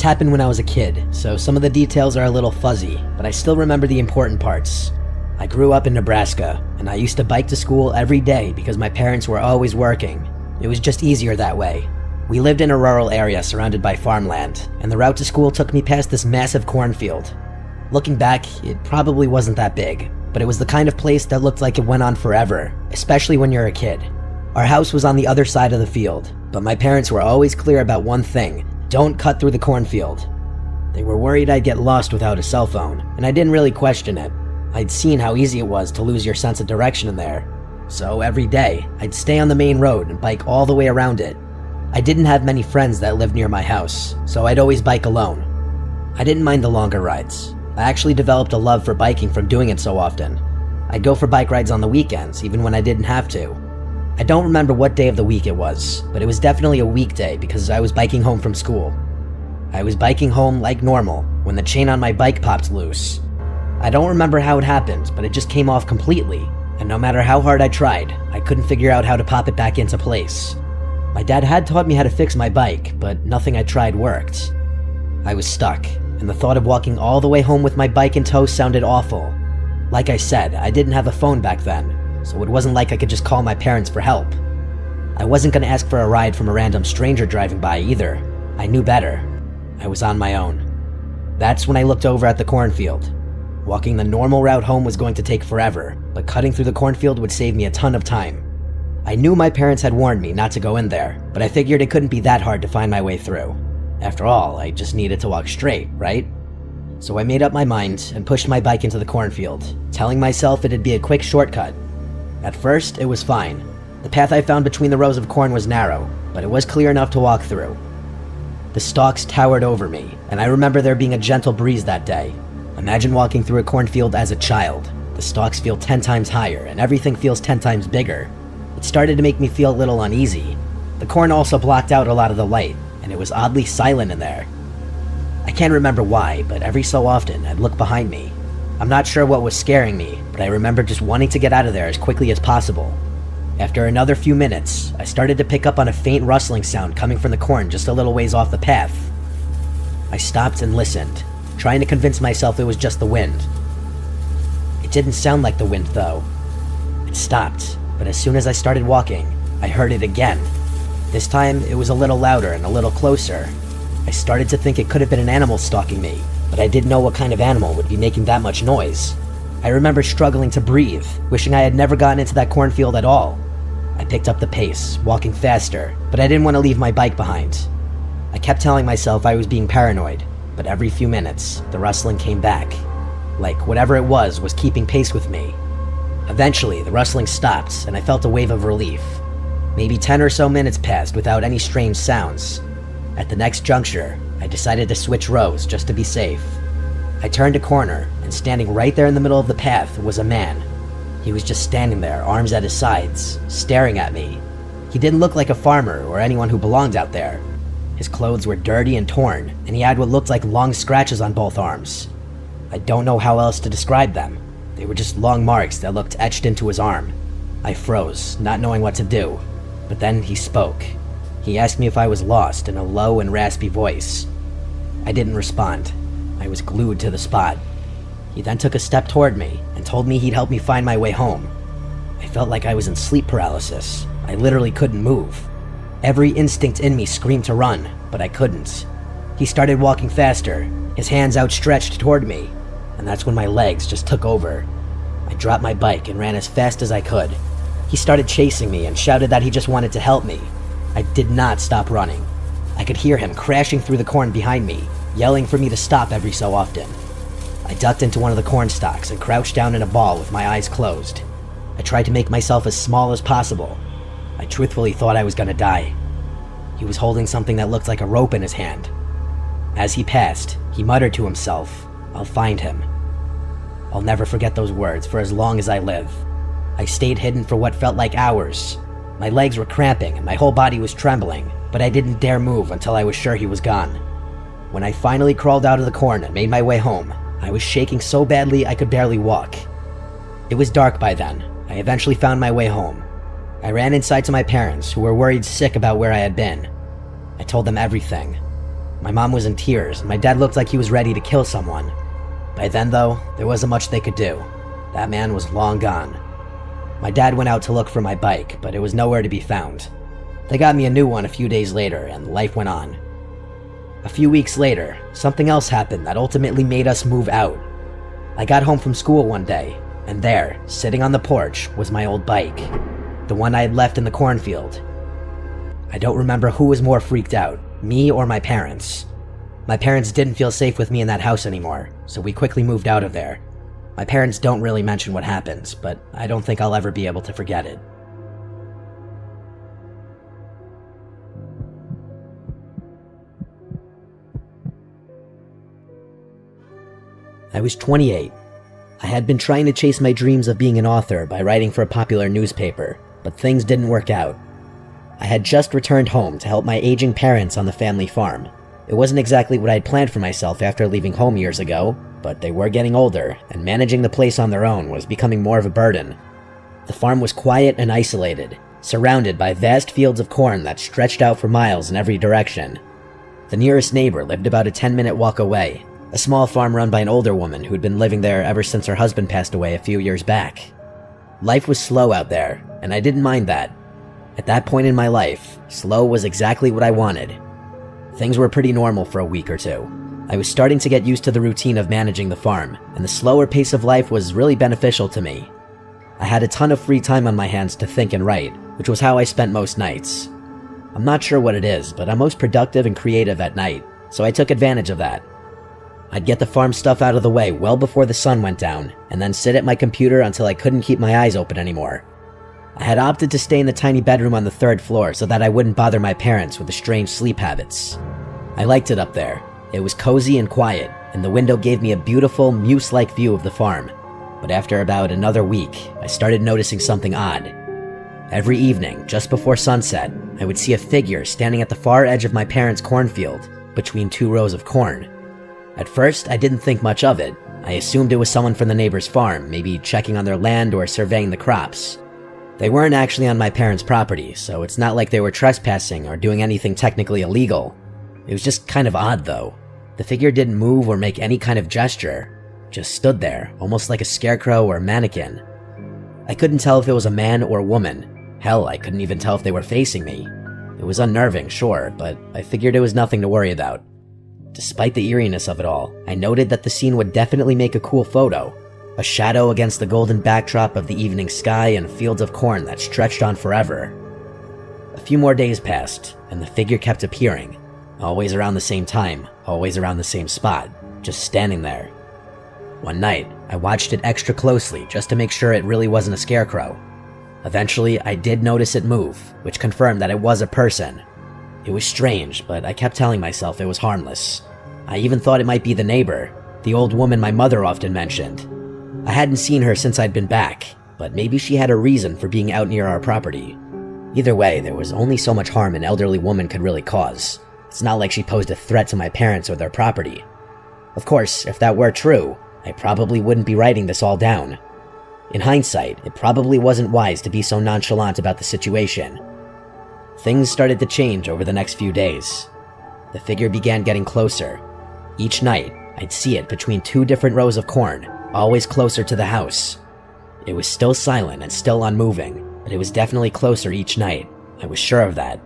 This happened when I was a kid, so some of the details are a little fuzzy, but I still remember the important parts. I grew up in Nebraska, and I used to bike to school every day because my parents were always working. It was just easier that way. We lived in a rural area surrounded by farmland, and the route to school took me past this massive cornfield. Looking back, it probably wasn't that big, but it was the kind of place that looked like it went on forever, especially when you're a kid. Our house was on the other side of the field, but my parents were always clear about one thing: don't cut through the cornfield. They were worried I'd get lost without a cell phone, and I didn't really question it. I'd seen how easy it was to lose your sense of direction in there. So every day, I'd stay on the main road and bike all the way around it. I didn't have many friends that lived near my house, so I'd always bike alone. I didn't mind the longer rides. I actually developed a love for biking from doing it so often. I'd go for bike rides on the weekends, even when I didn't have to. I don't remember what day of the week it was, but it was definitely a weekday because I was biking home from school. I was biking home like normal when the chain on my bike popped loose. I don't remember how it happened, but it just came off completely, and no matter how hard I tried, I couldn't figure out how to pop it back into place. My dad had taught me how to fix my bike, but nothing I tried worked. I was stuck, and the thought of walking all the way home with my bike in tow sounded awful. Like I said, I didn't have a phone back then, so it wasn't like I could just call my parents for help. I wasn't going to ask for a ride from a random stranger driving by either. I knew better. I was on my own. That's when I looked over at the cornfield. Walking the normal route home was going to take forever, but cutting through the cornfield would save me a ton of time. I knew my parents had warned me not to go in there, but I figured it couldn't be that hard to find my way through. After all, I just needed to walk straight, right? So I made up my mind and pushed my bike into the cornfield, telling myself it'd be a quick shortcut. At first, it was fine. The path I found between the rows of corn was narrow, but it was clear enough to walk through. The stalks towered over me, and I remember there being a gentle breeze that day. Imagine walking through a cornfield as a child. The stalks feel 10 times higher, and everything feels 10 times bigger. It started to make me feel a little uneasy. The corn also blocked out a lot of the light, and it was oddly silent in there. I can't remember why, but every so often I'd look behind me. I'm not sure what was scaring me, but I remember just wanting to get out of there as quickly as possible. After another few minutes, I started to pick up on a faint rustling sound coming from the corn just a little ways off the path. I stopped and listened, trying to convince myself it was just the wind. It didn't sound like the wind, though. It stopped, but as soon as I started walking, I heard it again. This time, it was a little louder and a little closer. I started to think it could have been an animal stalking me, but I didn't know what kind of animal would be making that much noise. I remember struggling to breathe, wishing I had never gotten into that cornfield at all. I picked up the pace, walking faster, but I didn't want to leave my bike behind. I kept telling myself I was being paranoid, but every few minutes, the rustling came back. Like whatever it was keeping pace with me. Eventually, the rustling stopped, and I felt a wave of relief. Maybe 10 or so minutes passed without any strange sounds. At the next juncture, I decided to switch rows just to be safe. I turned a corner, and standing right there in the middle of the path was a man. He was just standing there, arms at his sides, staring at me. He didn't look like a farmer or anyone who belonged out there. His clothes were dirty and torn, and he had what looked like long scratches on both arms. I don't know how else to describe them. They were just long marks that looked etched into his arm. I froze, not knowing what to do. But then he spoke. He asked me if I was lost in a low and raspy voice. I didn't respond. I was glued to the spot. He then took a step toward me and told me he'd help me find my way home. I felt like I was in sleep paralysis. I literally couldn't move. Every instinct in me screamed to run, but I couldn't. He started walking faster, his hands outstretched toward me, and that's when my legs just took over. I dropped my bike and ran as fast as I could. He started chasing me and shouted that he just wanted to help me. I did not stop running. I could hear him crashing through the corn behind me, yelling for me to stop every so often. I ducked into one of the corn stalks and crouched down in a ball with my eyes closed. I tried to make myself as small as possible. I truthfully thought I was gonna die. He was holding something that looked like a rope in his hand. As he passed, he muttered to himself, "I'll find him." I'll never forget those words for as long as I live. I stayed hidden for what felt like hours. My legs were cramping and my whole body was trembling, but I didn't dare move until I was sure he was gone. When I finally crawled out of the corn and made my way home, I was shaking so badly I could barely walk. It was dark by then. I eventually found my way home. I ran inside to my parents, who were worried sick about where I had been. I told them everything. My mom was in tears, and my dad looked like he was ready to kill someone. By then, though, there wasn't much they could do. That man was long gone. My dad went out to look for my bike, but it was nowhere to be found. They got me a new one a few days later, and life went on. A few weeks later, something else happened that ultimately made us move out. I got home from school one day, and there, sitting on the porch, was my old bike. The one I had left in the cornfield. I don't remember who was more freaked out, me or my parents. My parents didn't feel safe with me in that house anymore, so we quickly moved out of there. My parents don't really mention what happens, but I don't think I'll ever be able to forget it. I was 28. I had been trying to chase my dreams of being an author by writing for a popular newspaper, but things didn't work out. I had just returned home to help my aging parents on the family farm. It wasn't exactly what I had planned for myself after leaving home years ago, but they were getting older, and managing the place on their own was becoming more of a burden. The farm was quiet and isolated, surrounded by vast fields of corn that stretched out for miles in every direction. The nearest neighbor lived about a 10-minute walk away, a small farm run by an older woman who'd been living there ever since her husband passed away a few years back. Life was slow out there, and I didn't mind that. At that point in my life, slow was exactly what I wanted. Things were pretty normal for a week or two. I was starting to get used to the routine of managing the farm, and the slower pace of life was really beneficial to me. I had a ton of free time on my hands to think and write, which was how I spent most nights. I'm not sure what it is, but I'm most productive and creative at night, so I took advantage of that. I'd get the farm stuff out of the way well before the sun went down, and then sit at my computer until I couldn't keep my eyes open anymore. I had opted to stay in the tiny bedroom on the 3rd floor so that I wouldn't bother my parents with the strange sleep habits. I liked it up there. It was cozy and quiet, and the window gave me a beautiful, muse-like view of the farm. But after about another week, I started noticing something odd. Every evening, just before sunset, I would see a figure standing at the far edge of my parents' cornfield, between 2 rows of corn. At first, I didn't think much of it. I assumed it was someone from the neighbor's farm, maybe checking on their land or surveying the crops. They weren't actually on my parents' property, so it's not like they were trespassing or doing anything technically illegal. It was just kind of odd, though. The figure didn't move or make any kind of gesture, just stood there, almost like a scarecrow or a mannequin. I couldn't tell if it was a man or woman. Hell, I couldn't even tell if they were facing me. It was unnerving, sure, but I figured it was nothing to worry about. Despite the eeriness of it all, I noted that the scene would definitely make a cool photo. A shadow against the golden backdrop of the evening sky and fields of corn that stretched on forever. A few more days passed, and the figure kept appearing. Always around the same time, always around the same spot, just standing there. One night, I watched it extra closely just to make sure it really wasn't a scarecrow. Eventually, I did notice it move, which confirmed that it was a person. It was strange, but I kept telling myself it was harmless. I even thought it might be the neighbor, the old woman my mother often mentioned. I hadn't seen her since I'd been back, but maybe she had a reason for being out near our property. Either way, there was only so much harm an elderly woman could really cause. It's not like she posed a threat to my parents or their property. Of course, if that were true, I probably wouldn't be writing this all down. In hindsight, it probably wasn't wise to be so nonchalant about the situation. Things started to change over the next few days. The figure began getting closer. Each night, I'd see it between 2 different rows of corn, always closer to the house. It was still silent and still unmoving, but it was definitely closer each night. I was sure of that.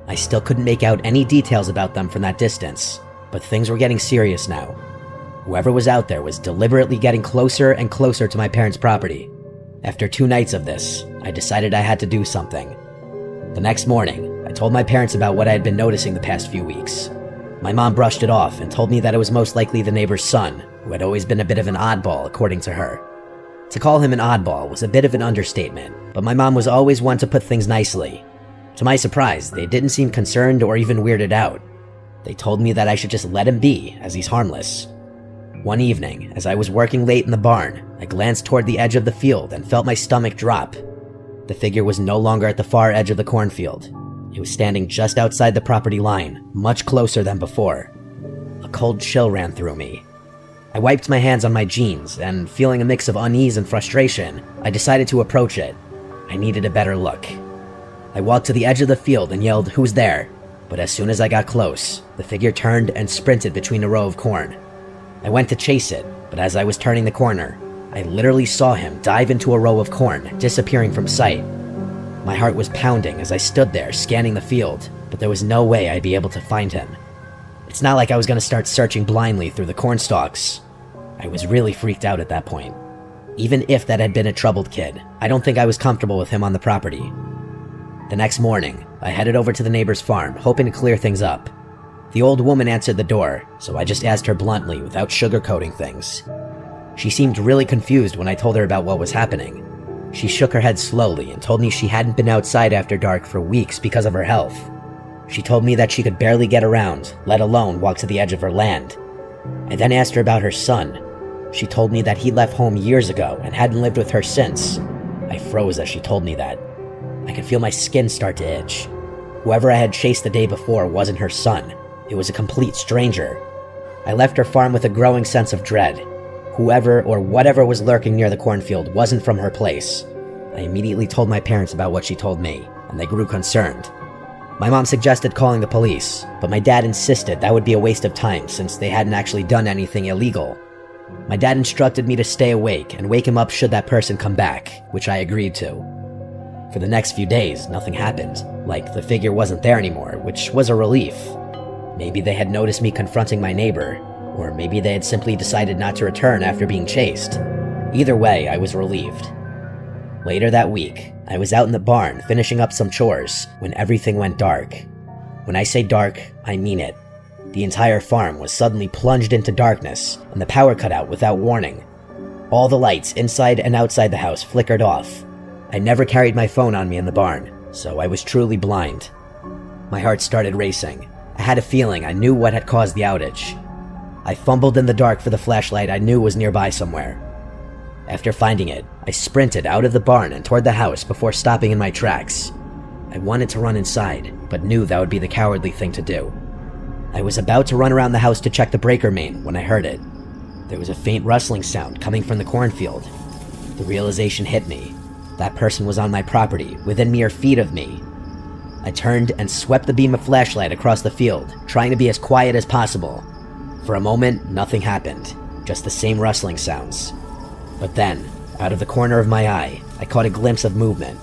I still couldn't make out any details about them from that distance, but things were getting serious now. Whoever was out there was deliberately getting closer and closer to my parents' property. After 2 nights of this, I decided I had to do something. The next morning, I told my parents about what I had been noticing the past few weeks. My mom brushed it off and told me that it was most likely the neighbor's son, who had always been a bit of an oddball, according to her. To call him an oddball was a bit of an understatement, but my mom was always one to put things nicely. To my surprise, they didn't seem concerned or even weirded out. They told me that I should just let him be, as he's harmless. One evening, as I was working late in the barn, I glanced toward the edge of the field and felt my stomach drop. The figure was no longer at the far edge of the cornfield. It was standing just outside the property line, much closer than before. A cold chill ran through me. I wiped my hands on my jeans, and feeling a mix of unease and frustration, I decided to approach it. I needed a better look. I walked to the edge of the field and yelled, "Who's there?" But as soon as I got close, the figure turned and sprinted between a row of corn. I went to chase it, but as I was turning the corner, I literally saw him dive into a row of corn, disappearing from sight. My heart was pounding as I stood there scanning the field, but there was no way I'd be able to find him. It's not like I was going to start searching blindly through the corn stalks. I was really freaked out at that point. Even if that had been a troubled kid, I don't think I was comfortable with him on the property. The next morning, I headed over to the neighbor's farm, hoping to clear things up. The old woman answered the door, so I just asked her bluntly without sugarcoating things. She seemed really confused when I told her about what was happening. She shook her head slowly and told me she hadn't been outside after dark for weeks because of her health. She told me that she could barely get around, let alone walk to the edge of her land. I then asked her about her son. She told me that he left home years ago and hadn't lived with her since. I froze as she told me that. I could feel my skin start to itch. Whoever I had chased the day before wasn't her son. It was a complete stranger. I left her farm with a growing sense of dread. Whoever or whatever was lurking near the cornfield wasn't from her place. I immediately told my parents about what she told me, and they grew concerned. My mom suggested calling the police, but my dad insisted that would be a waste of time since they hadn't actually done anything illegal. My dad instructed me to stay awake and wake him up should that person come back, which I agreed to. For the next few days, nothing happened. Like, the figure wasn't there anymore, which was a relief. Maybe they had noticed me confronting my neighbor, or maybe they had simply decided not to return after being chased. Either way, I was relieved. Later that week, I was out in the barn finishing up some chores when everything went dark. When I say dark, I mean it. The entire farm was suddenly plunged into darkness, and the power cut out without warning. All the lights inside and outside the house flickered off. I never carried my phone on me in the barn, so I was truly blind. My heart started racing. I had a feeling I knew what had caused the outage. I fumbled in the dark for the flashlight I knew was nearby somewhere. After finding it, I sprinted out of the barn and toward the house before stopping in my tracks. I wanted to run inside, but knew that would be the cowardly thing to do. I was about to run around the house to check the breaker main when I heard it. There was a faint rustling sound coming from the cornfield. The realization hit me. That person was on my property, within mere feet of me. I turned and swept the beam of flashlight across the field, trying to be as quiet as possible. For a moment, nothing happened, just the same rustling sounds. But then, out of the corner of my eye, I caught a glimpse of movement.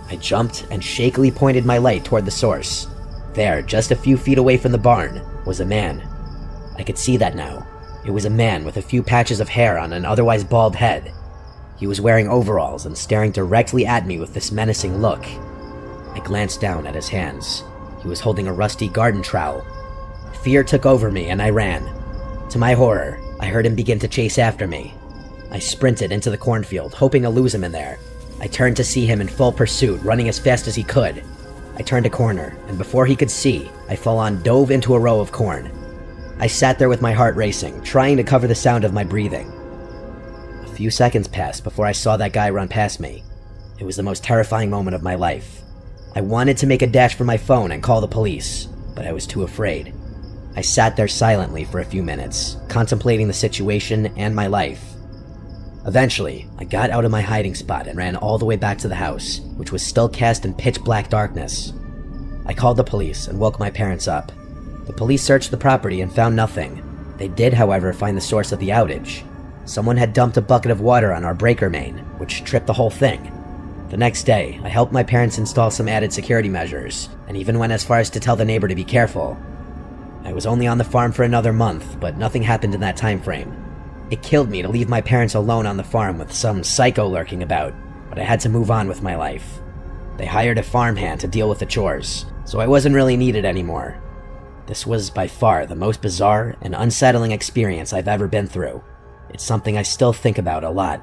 I jumped and shakily pointed my light toward the source. There, just a few feet away from the barn, was a man. I could see that now. It was a man with a few patches of hair on an otherwise bald head. He was wearing overalls and staring directly at me with this menacing look. I glanced down at his hands. He was holding a rusty garden trowel. Fear took over me and I ran. To my horror, I heard him begin to chase after me. I sprinted into the cornfield, hoping to lose him in there. I turned to see him in full pursuit, running as fast as he could. I turned a corner, and before he could see, I full-on dove into a row of corn. I sat there with my heart racing, trying to cover the sound of my breathing. A few seconds passed before I saw that guy run past me. It was the most terrifying moment of my life. I wanted to make a dash for my phone and call the police, but I was too afraid. I sat there silently for a few minutes, contemplating the situation and my life. Eventually, I got out of my hiding spot and ran all the way back to the house, which was still cast in pitch-black darkness. I called the police and woke my parents up. The police searched the property and found nothing. They did, however, find the source of the outage. Someone had dumped a bucket of water on our breaker main, which tripped the whole thing. The next day, I helped my parents install some added security measures, and even went as far as to tell the neighbor to be careful. I was only on the farm for another month, but nothing happened in that time frame. It killed me to leave my parents alone on the farm with some psycho lurking about, but I had to move on with my life. They hired a farmhand to deal with the chores, so I wasn't really needed anymore. This was by far the most bizarre and unsettling experience I've ever been through. It's something I still think about a lot.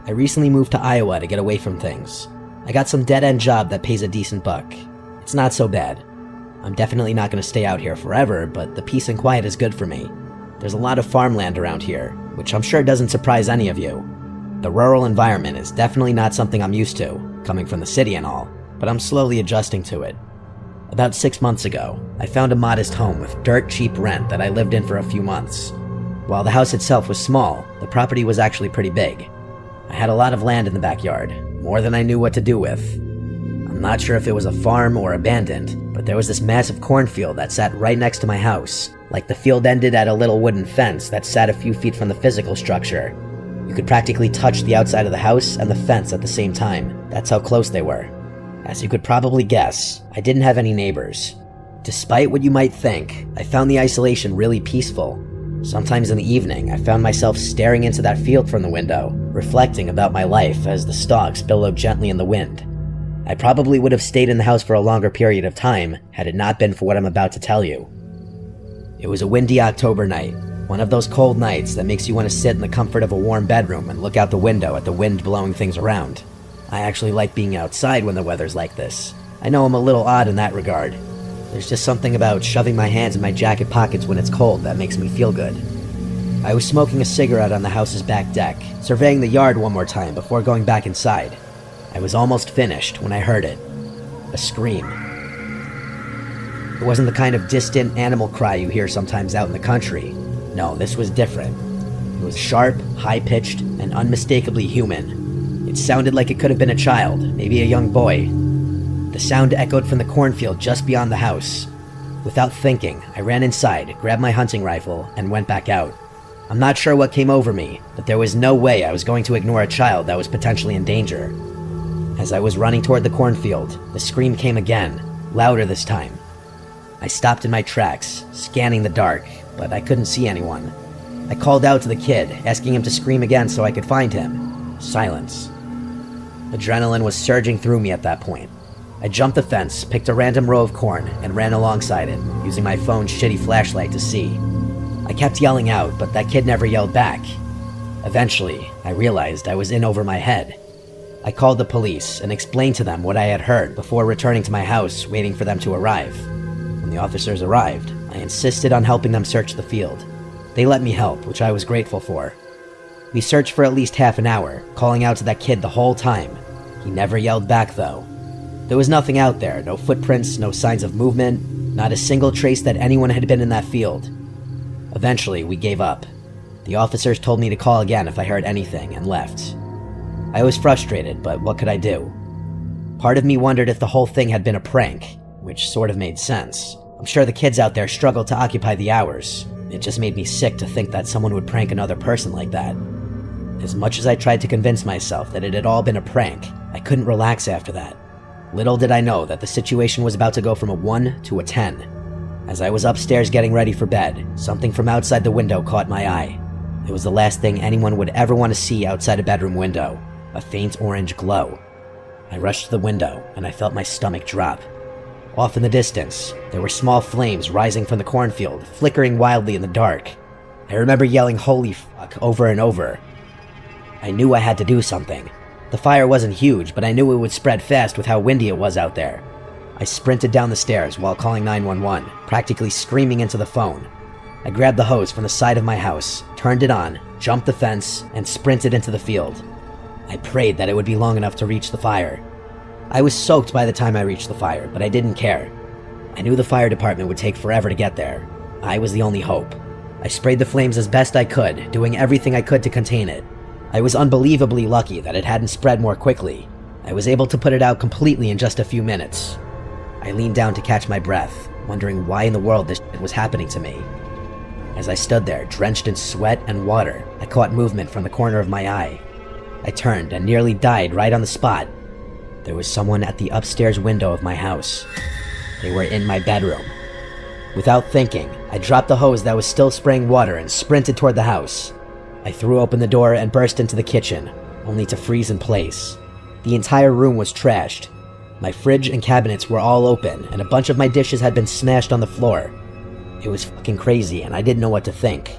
I recently moved to Iowa to get away from things. I got some dead-end job that pays a decent buck. It's not so bad. I'm definitely not going to stay out here forever, but the peace and quiet is good for me. There's a lot of farmland around here, which I'm sure doesn't surprise any of you. The rural environment is definitely not something I'm used to, coming from the city and all, but I'm slowly adjusting to it. About 6 months ago, I found a modest home with dirt cheap rent that I lived in for a few months. While the house itself was small, the property was actually pretty big. I had a lot of land in the backyard, more than I knew what to do with. I'm not sure if it was a farm or abandoned, but there was this massive cornfield that sat right next to my house. Like the field ended at a little wooden fence that sat a few feet from the physical structure. You could practically touch the outside of the house and the fence at the same time. That's how close they were. As you could probably guess, I didn't have any neighbors. Despite what you might think, I found the isolation really peaceful. Sometimes in the evening, I found myself staring into that field from the window, reflecting about my life as the stalks billowed gently in the wind. I probably would have stayed in the house for a longer period of time had it not been for what I'm about to tell you. It was a windy October night, one of those cold nights that makes you want to sit in the comfort of a warm bedroom and look out the window at the wind blowing things around. I actually like being outside when the weather's like this. I know I'm a little odd in that regard. There's just something about shoving my hands in my jacket pockets when it's cold that makes me feel good. I was smoking a cigarette on the house's back deck, surveying the yard one more time before going back inside. I was almost finished when I heard it. A scream. It wasn't the kind of distant animal cry you hear sometimes out in the country. No, this was different. It was sharp, high-pitched, and unmistakably human. It sounded like it could have been a child, maybe a young boy. The sound echoed from the cornfield just beyond the house. Without thinking, I ran inside, grabbed my hunting rifle, and went back out. I'm not sure what came over me, but there was no way I was going to ignore a child that was potentially in danger. As I was running toward the cornfield, the scream came again, louder this time. I stopped in my tracks, scanning the dark, but I couldn't see anyone. I called out to the kid, asking him to scream again so I could find him. Silence. Adrenaline was surging through me at that point. I jumped the fence, picked a random row of corn, and ran alongside it, using my phone's shitty flashlight to see. I kept yelling out, but that kid never yelled back. Eventually, I realized I was in over my head. I called the police and explained to them what I had heard before returning to my house, waiting for them to arrive. When the officers arrived, I insisted on helping them search the field. They let me help, which I was grateful for. We searched for at least half an hour, calling out to that kid the whole time. He never yelled back, though. There was nothing out there, no footprints, no signs of movement, not a single trace that anyone had been in that field. Eventually, we gave up. The officers told me to call again if I heard anything, and left. I was frustrated, but what could I do? Part of me wondered if the whole thing had been a prank, which sort of made sense. I'm sure the kids out there struggled to occupy the hours. It just made me sick to think that someone would prank another person like that. As much as I tried to convince myself that it had all been a prank, I couldn't relax after that. Little did I know that the situation was about to go from a 1 to a 10. As I was upstairs getting ready for bed, something from outside the window caught my eye. It was the last thing anyone would ever want to see outside a bedroom window, a faint orange glow. I rushed to the window, and I felt my stomach drop. Off in the distance, there were small flames rising from the cornfield, flickering wildly in the dark. I remember yelling "holy fuck" over and over. I knew I had to do something. The fire wasn't huge, but I knew it would spread fast with how windy it was out there. I sprinted down the stairs while calling 911, practically screaming into the phone. I grabbed the hose from the side of my house, turned it on, jumped the fence, and sprinted into the field. I prayed that it would be long enough to reach the fire. I was soaked by the time I reached the fire, but I didn't care. I knew the fire department would take forever to get there. I was the only hope. I sprayed the flames as best I could, doing everything I could to contain it. I was unbelievably lucky that it hadn't spread more quickly. I was able to put it out completely in just a few minutes. I leaned down to catch my breath, wondering why in the world this shit was happening to me. As I stood there, drenched in sweat and water, I caught movement from the corner of my eye. I turned and nearly died right on the spot. There was someone at the upstairs window of my house. They were in my bedroom. Without thinking, I dropped the hose that was still spraying water and sprinted toward the house. I threw open the door and burst into the kitchen, only to freeze in place. The entire room was trashed. My fridge and cabinets were all open, and a bunch of my dishes had been smashed on the floor. It was fucking crazy, and I didn't know what to think.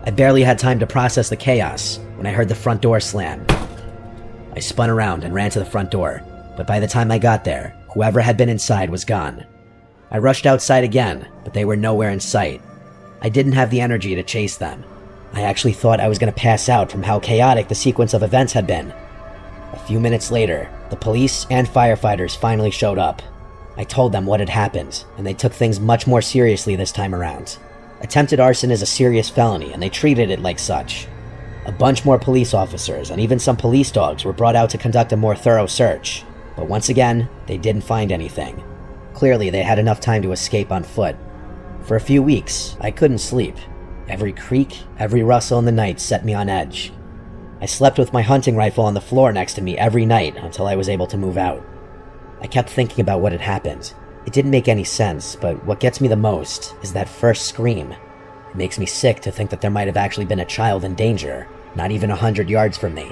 I barely had time to process the chaos when I heard the front door slam. I spun around and ran to the front door, but by the time I got there, whoever had been inside was gone. I rushed outside again, but they were nowhere in sight. I didn't have the energy to chase them. I actually thought I was going to pass out from how chaotic the sequence of events had been. A few minutes later, the police and firefighters finally showed up. I told them what had happened, and they took things much more seriously this time around. I Attempted arson is a serious felony, and they treated it like such. A bunch more police officers and even some police dogs were brought out to conduct a more thorough search, but once again, they didn't find anything. Clearly, they had enough time to escape on foot. For a few weeks, I couldn't sleep. Every creak, every rustle in the night set me on edge. I slept with my hunting rifle on the floor next to me every night until I was able to move out. I kept thinking about what had happened. It didn't make any sense, but what gets me the most is that first scream. It makes me sick to think that there might have actually been a child in danger, not even 100 yards from me.